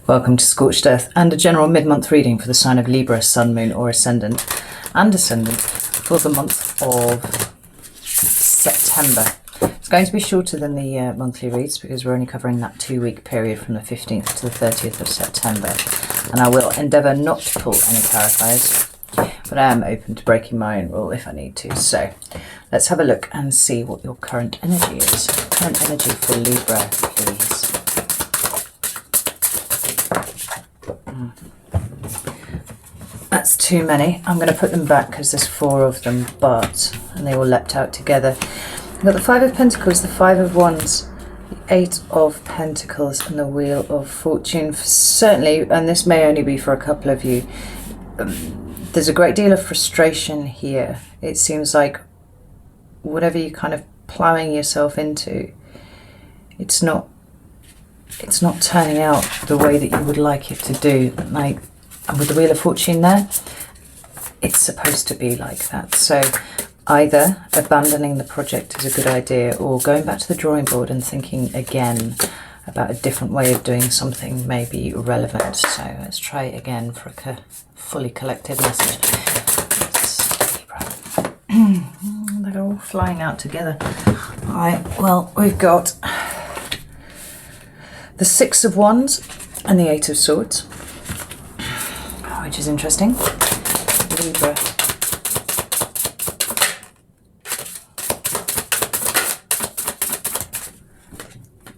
Welcome to Scorched Earth and a general mid-month reading for the sign of Libra, Sun, Moon or Ascendant and Ascendant for the month of September. It's going to be shorter than the monthly reads because we're only covering that 2-week period from the 15th to the 30th of September. And I will endeavour not to pull any clarifiers, but I am open to breaking my own rule if I need to. So let's have a look and see what your current energy is. Current energy for Libra, please. That's too many. I'm going to put them back because there's 4 of them, and they all leapt out together. I've got the 5 of Pentacles, the 5 of Wands, the 8 of Pentacles, and the Wheel of Fortune. Certainly, and this may only be for a couple of you, there's a great deal of frustration here. It seems like whatever you're kind of ploughing yourself into, it's not turning out the way that you would like it to do. Like, and with the Wheel of Fortune there, it's supposed to be like that. So either abandoning the project is a good idea, or going back to the drawing board and thinking again about a different way of doing something may be relevant. So let's try it again for a fully collected message. They're all flying out together. All right, well, we've got the 6 of Wands and the 8 of Swords, which is interesting. Libra.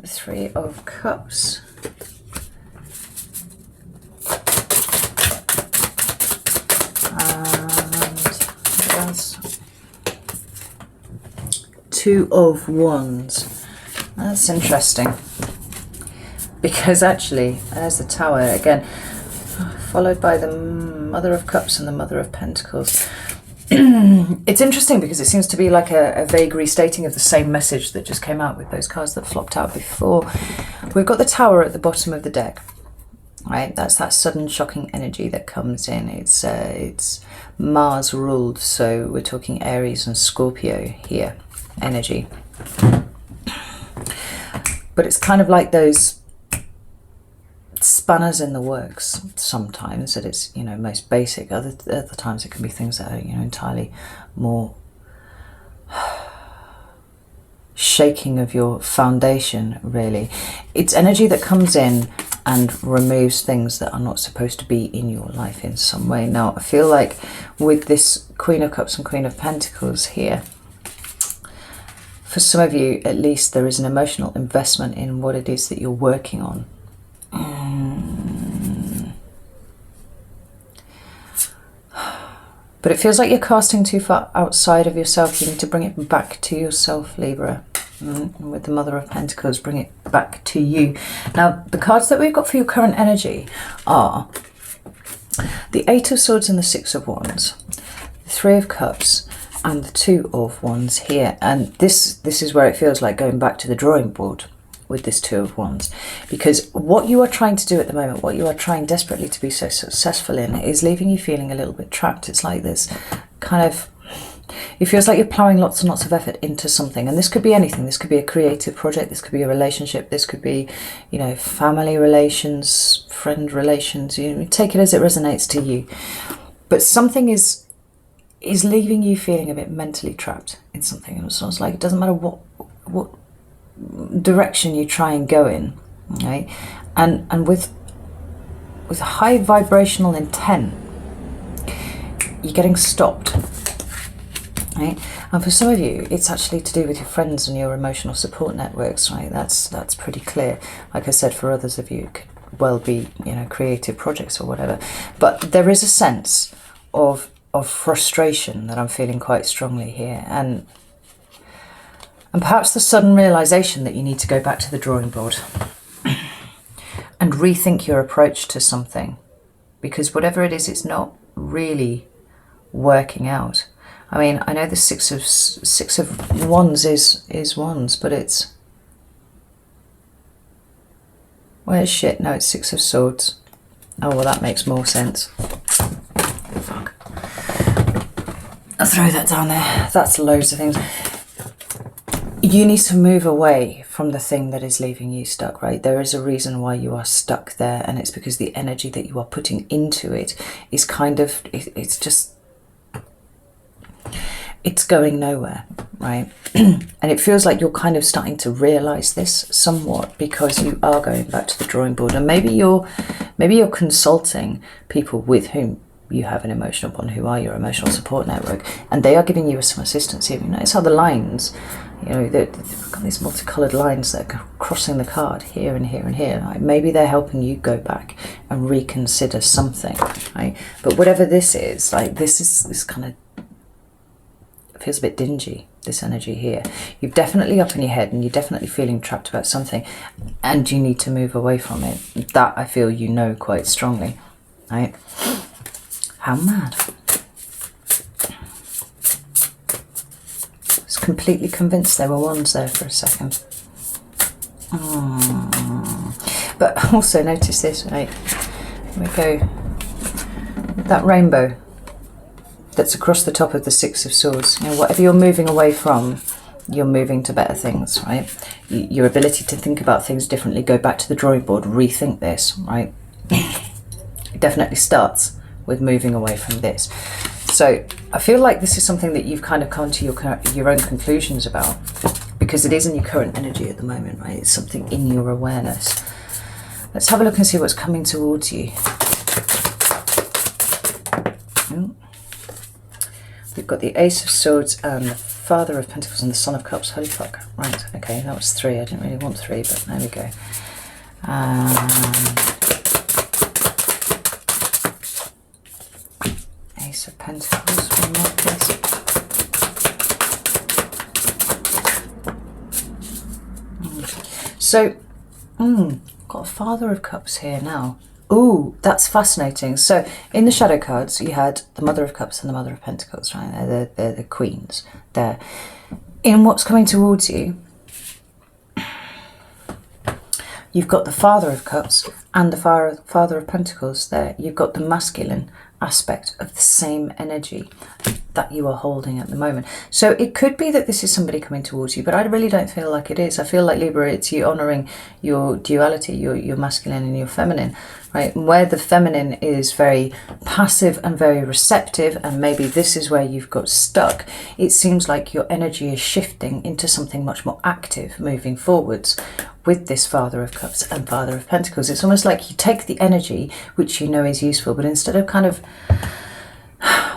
The 3 of Cups. And 2 of Wands. That's interesting. Because actually, there's the Tower again, followed by the Mother of Cups and the Mother of Pentacles. It's interesting because it seems to be like a vague restating of the same message that just came out with those cards that flopped out before. We've got the Tower at the bottom of the deck, right? That's that sudden shocking energy that comes in. It's Mars ruled, so we're talking Aries and Scorpio here, energy. But it's kind of like those spanners in the works sometimes at its most basic. Other times it can be things that are entirely more shaking of your foundation. Really, it's energy that comes in and removes things that are not supposed to be in your life in some way. Now I feel like with this Queen of Cups and Queen of Pentacles here, for some of you at least, there is an emotional investment in what it is that you're working on. But it feels like you're casting too far outside of yourself. You need to bring it back to yourself, Libra. And with the Mother of Pentacles, bring it back to you. Now, the cards that we've got for your current energy are the 8 of Swords and the 6 of Wands, the 3 of Cups, and the 2 of Wands here. And this is where it feels like going back to the drawing board with this 2 of Wands, because what you are trying to do at the moment, what you are trying desperately to be so successful in, is leaving you feeling a little bit trapped. It's like this kind of, it feels like you're plowing lots and lots of effort into something, and this could be anything. This could be a creative project, this could be a relationship, this could be family relations, friend relations. Take it as it resonates to you, but something is leaving you feeling a bit mentally trapped in something. And it sounds like it doesn't matter what direction you try and go in, right? And with high vibrational intent, you're getting stopped, right? And for some of you, it's actually to do with your friends and your emotional support networks, right? That's pretty clear. Like I said, for others of you, it could well be creative projects or whatever. But there is a sense of frustration that I'm feeling quite strongly here, and perhaps the sudden realization that you need to go back to the drawing board and rethink your approach to something, because whatever it is, it's not really working out. I mean, I know the 6 of Wands is Wands, but it's, where's shit? No, it's 6 of Swords. Oh, well, that makes more sense. Fuck. I'll throw that down there. That's loads of things. you need to move away from the thing that is leaving you stuck, right? There is a reason why you are stuck there, and it's because the energy that you are putting into it is kind of, it's just, it's going nowhere, right? And it feels like you're kind of starting to realize this somewhat, because you are going back to the drawing board, and maybe you're consulting people with whom you have an emotional bond, who are your emotional support network, and they are giving you some assistance here. You notice how the lines, you know, they've got these multicolored lines that are crossing the card here and here and here. Right? Maybe they're helping you go back and reconsider something, right? But whatever this is, like this kind of feels a bit dingy, this energy here. You're definitely up in your head and you're definitely feeling trapped about something, and you need to move away from it. That I feel you know quite strongly, right? How mad. I was completely convinced there were ones there for a second. But also notice this, right? We go with that rainbow that's across the top of the Six of Swords. You know, whatever you're moving away from, you're moving to better things, right? Your ability to think about things differently, go back to the drawing board, rethink this, right? It definitely starts with moving away from this. So I feel like this is something that you've kind of come to your own conclusions about, because it is in your current energy at the moment, right? It's something in your awareness. Let's have a look and see what's coming towards you. We've got the Ace of Swords and the Father of Pentacles and the Son of Cups. Holy fuck. Right, okay, that was 3. I didn't really want 3, but there we go. Ace of Pentacles, one more please. So, got a Father of Cups here now. Ooh, that's fascinating. So in the shadow cards, you had the Mother of Cups and the Mother of Pentacles, right? They're the queens there. In what's coming towards you, you've got the Father of Cups and the Father of Pentacles there. You've got the masculine aspect of the same energy that you are holding at the moment. So it could be that this is somebody coming towards you, but I really don't feel like it is. I feel like, Libra, it's you honouring your duality, your masculine and your feminine, right? Where the feminine is very passive and very receptive, and maybe this is where you've got stuck, it seems like your energy is shifting into something much more active moving forwards with this Father of Cups and Father of Pentacles. It's almost like you take the energy which you know is useful, but instead of kind of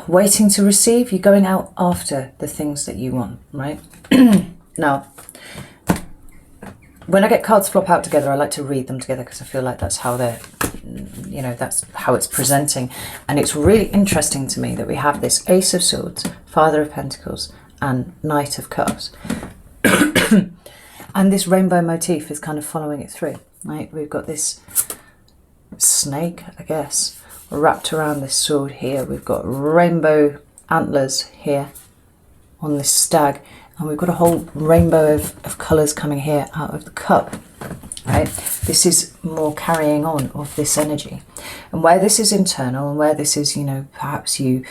waiting to receive, you're going out after the things that you want, right? Now, when I get cards flop out together, I like to read them together because I feel like that's how they're, you know, that's how it's presenting. And it's really interesting to me that we have this Ace of Swords, Father of Pentacles, and Knight of Cups. And this rainbow motif is kind of following it through, right? We've got this snake, I guess, wrapped around this sword here. We've got rainbow antlers here on this stag, and we've got a whole rainbow of colours coming here out of the cup, right? This is more carrying on of this energy. And where this is internal, and where this is, you know, perhaps you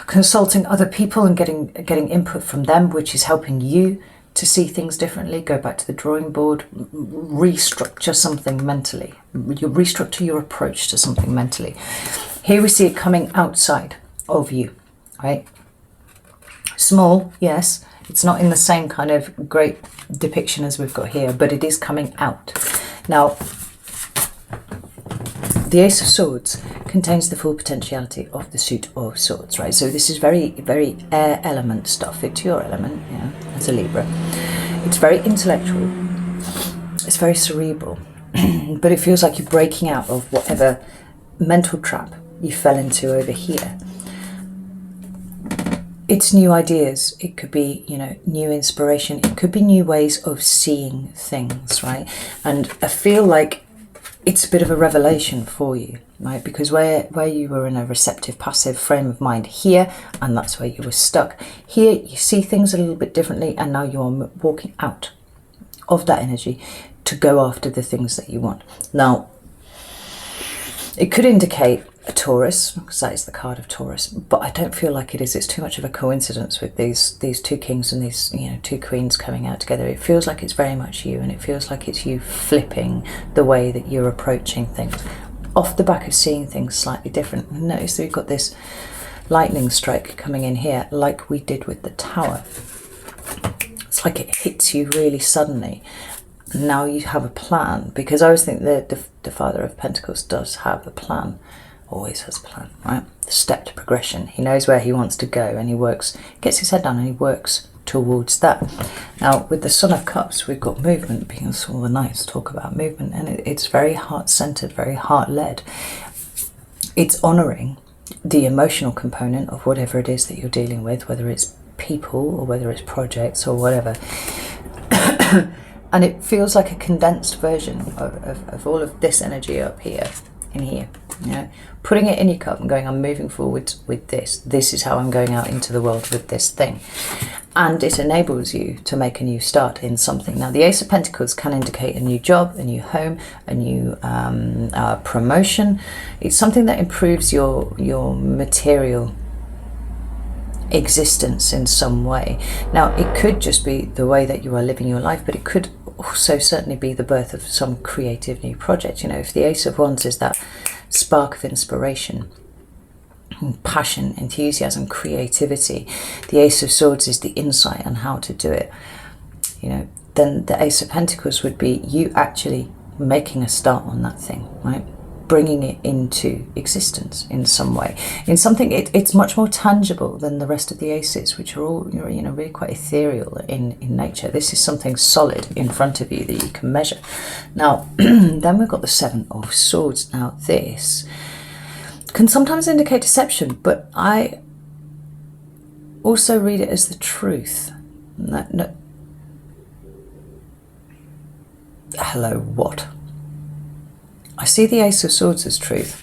consulting other people and getting input from them, which is helping you to see things differently, go back to the drawing board, restructure something mentally. You restructure your approach to something mentally. Here we see it coming outside of you, right? Small, yes. It's not in the same kind of great depiction as we've got here, but it is coming out. Now, the Ace of Swords contains the full potentiality of the Suit of Swords, right? So this is very, very air element stuff. It's your element, yeah, as a Libra. It's very intellectual. It's very cerebral. But it feels like you're breaking out of whatever mental trap you fell into over here. It's new ideas. It could be, you know, new inspiration. It could be new ways of seeing things, right? And I feel like it's a bit of a revelation for you, right? Because where you were in a receptive, passive frame of mind here, and that's where you were stuck. Here, you see things a little bit differently, and now you're walking out of that energy to go after the things that you want. Now, it could indicate a Taurus, because that is the card of Taurus, but I don't feel like it is. It's too much of a coincidence with these two kings and these, you know, two queens coming out together. It feels like it's very much you, and it feels like it's you flipping the way that you're approaching things off the back of seeing things slightly different. Notice that we've got this lightning strike coming in here, like we did with the Tower. It's like it hits you really suddenly. Now you have a plan, because I always think that the Father of Pentacles does have a plan. Always has a plan, right? The stepped progression. He knows where he wants to go, and he works, gets his head down and he works towards that. Now with the Son of Cups, we've got movement, because all the Knights talk about movement, and it's very heart-centered, very heart-led. It's honouring the emotional component of whatever it is that you're dealing with, whether it's people or whether it's projects or whatever. And it feels like a condensed version of all of this energy up here, in here. You know, putting it in your cup and going, I'm moving forward with this. This is how I'm going out into the world with this thing. And it enables you to make a new start in something. Now, the Ace of Pentacles can indicate a new job, a new home, a new promotion. It's something that improves your material existence in some way. Now, it could just be the way that you are living your life, but it could also certainly be the birth of some creative new project. You know, if the Ace of Wands is that spark of inspiration, passion, enthusiasm, creativity, the Ace of Swords is the insight on how to do it, you know, then the Ace of Pentacles would be you actually making a start on that thing, right? Bringing it into existence in some way, in something. It's much more tangible than the rest of the aces, which are all, you know, really quite ethereal in nature. This is something solid in front of you that you can measure. Now, then we've got the Seven of Swords. Now, this can sometimes indicate deception, but I also read it as the truth. No. Hello, what? I see the Ace of Swords as truth.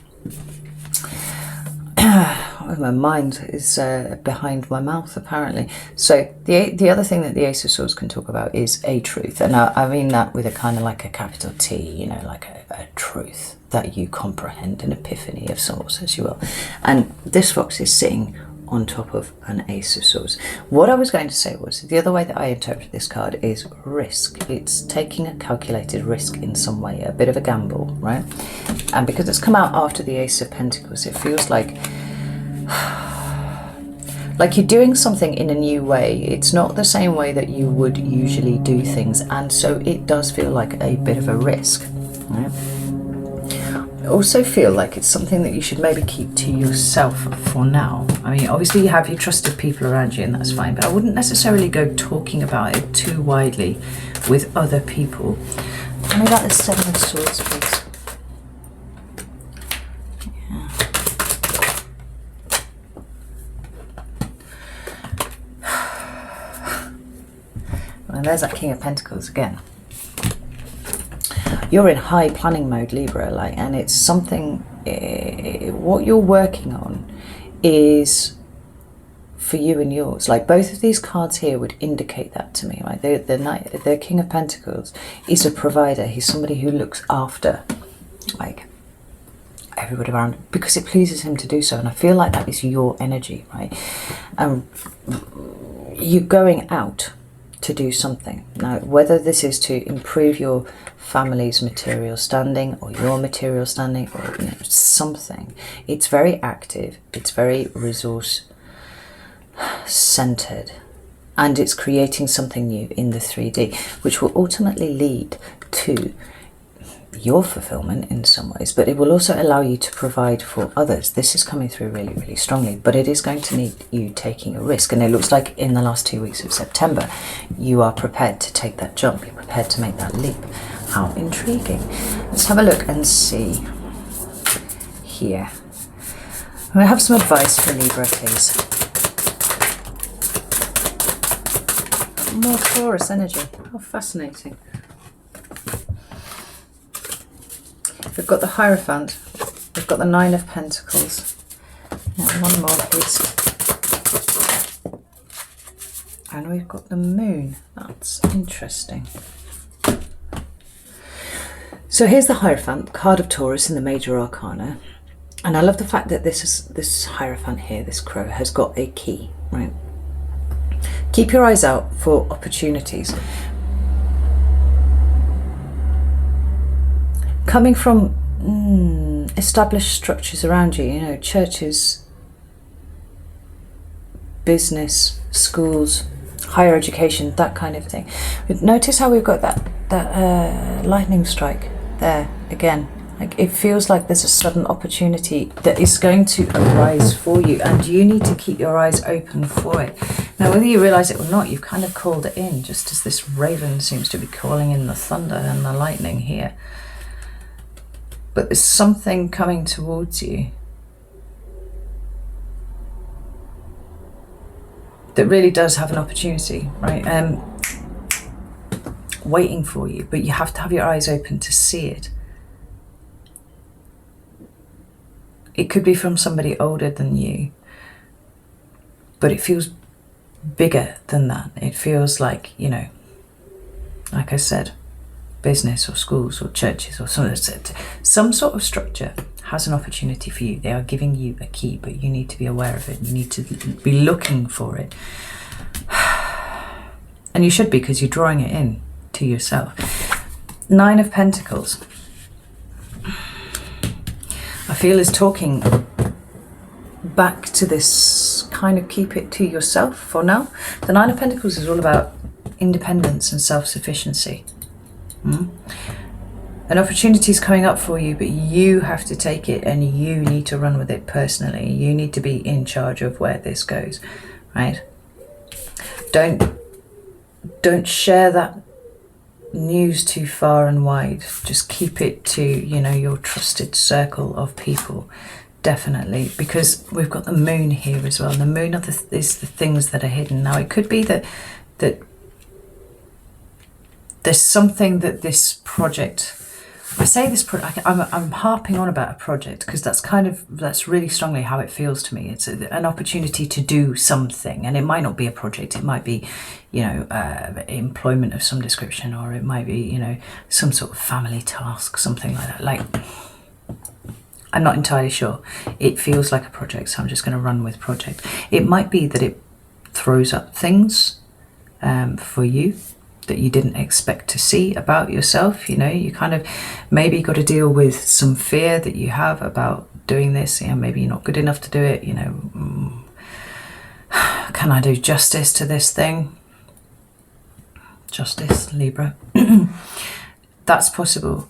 My mind is behind my mouth, apparently. So the other thing that the Ace of Swords can talk about is a truth. And I mean that with a kind of like a capital T, you know, like a truth that you comprehend, an epiphany of sorts, as you will. And this fox is sitting on top of an Ace of Swords. What I was going to say was, the other way that I interpret this card is risk. It's taking a calculated risk in some way, a bit of a gamble, right? And because it's come out after the Ace of Pentacles, it feels like you're doing something in a new way. It's not the same way that you would usually do things, and so it does feel like a bit of a risk, right? I also feel like it's something that you should maybe keep to yourself for now. I mean, obviously you have your trusted people around you, and that's fine, but I wouldn't necessarily go talking about it too widely with other people. Tell me about the Seven of Swords, please. Yeah. Well, there's that King of Pentacles again. You're in high planning mode, Libra, and it's something, what you're working on is for you and yours. Like, both of these cards here would indicate that to me, right? The King of Pentacles is a provider. He's somebody who looks after, like, everybody around, because it pleases him to do so. And I feel like that is your energy, right? You're going out to do something. Now, whether this is to improve your family's material standing or your material standing, or, you know, something, it's very active, it's very resource centered, and it's creating something new in the 3D, which will ultimately lead to your fulfillment in some ways, but it will also allow you to provide for others. This is coming through really, really strongly, but it is going to need you taking a risk. And it looks like in the last 2 weeks of September, you are prepared to take that jump. You're prepared to make that leap. How intriguing. Let's have a look and see here. I'm going to have some advice for Libra, please. More Taurus energy. How fascinating. We've got the Hierophant, we've got the Nine of Pentacles, and one more please, and we've got the Moon. That's interesting. So here's the Hierophant, card of Taurus in the Major Arcana, And I love the fact that this Hierophant here, this crow, has got a key, right? Keep your eyes out for opportunities. Coming from established structures around you, you know, churches, business, schools, higher education, that kind of thing. But notice how we've got that lightning strike there again. Like, it feels like there's a sudden opportunity that is going to arise for you, and you need to keep your eyes open for it. Now, whether you realize it or not, you've kind of called it in, just as this raven seems to be calling in the thunder and the lightning here. But there's something coming towards you that really does have an opportunity, right? Waiting for you, but you have to have your eyes open to see it. It could be from somebody older than you, but it feels bigger than that. It feels like, you know, like I said, business or schools or churches or some sort of structure has an opportunity for you. They are giving you a key, but you need to be aware of it. You need to be looking for it. And you should be, because you're drawing it in to yourself. 9 of Pentacles. I feel is talking back to this kind of keep it to yourself for now. The 9 of Pentacles is all about independence and self-sufficiency. An opportunity is coming up for you, but you have to take it and you need to run with it personally. You need to be in charge of where this goes, right? Don't share that news too far and wide. Just keep it to, you know, your trusted circle of people, definitely, because we've got the moon here as well. And the moon is the things that are hidden. Now, it could be that there's something that this project, I say this project, I'm harping on about a project because that's really strongly how it feels to me. It's an opportunity to do something, and it might not be a project. It might be, you know, employment of some description, or it might be, you know, some sort of family task, something like that. Like, I'm not entirely sure. It feels like a project, so I'm just going to run with project. It might be that it throws up things for you that you didn't expect to see about yourself. You know, you kind of maybe got to deal with some fear that you have about doing this. You know, maybe you're not good enough to do it. You know, can I do justice to this thing? Justice, Libra. That's possible.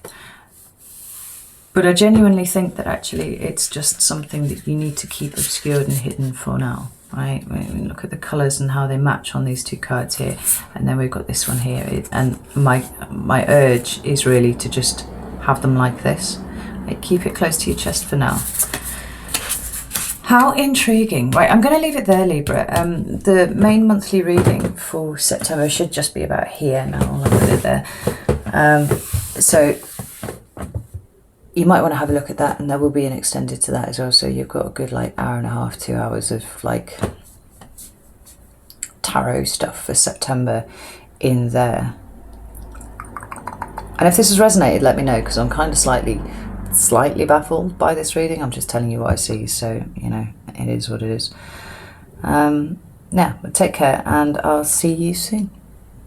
But I genuinely think that actually it's just something that you need to keep obscured and hidden for now. Right, look at the colours and how they match on these 2 cards here, and then we've got this one here. And my urge is really to just have them like this. Right, keep it close to your chest for now. How intriguing. Right, I'm going to leave it there, Libra. The main monthly reading for September should just be about here now. I'll put it there. So you might want to have a look at that, and there will be an extended to that as well. So you've got a good like hour and a half, 2 hours of like tarot stuff for September in there. And if this has resonated, let me know, because I'm kind of slightly baffled by this reading. I'm just telling you what I see, so you know, it is what it is. Now, take care, and I'll see you soon.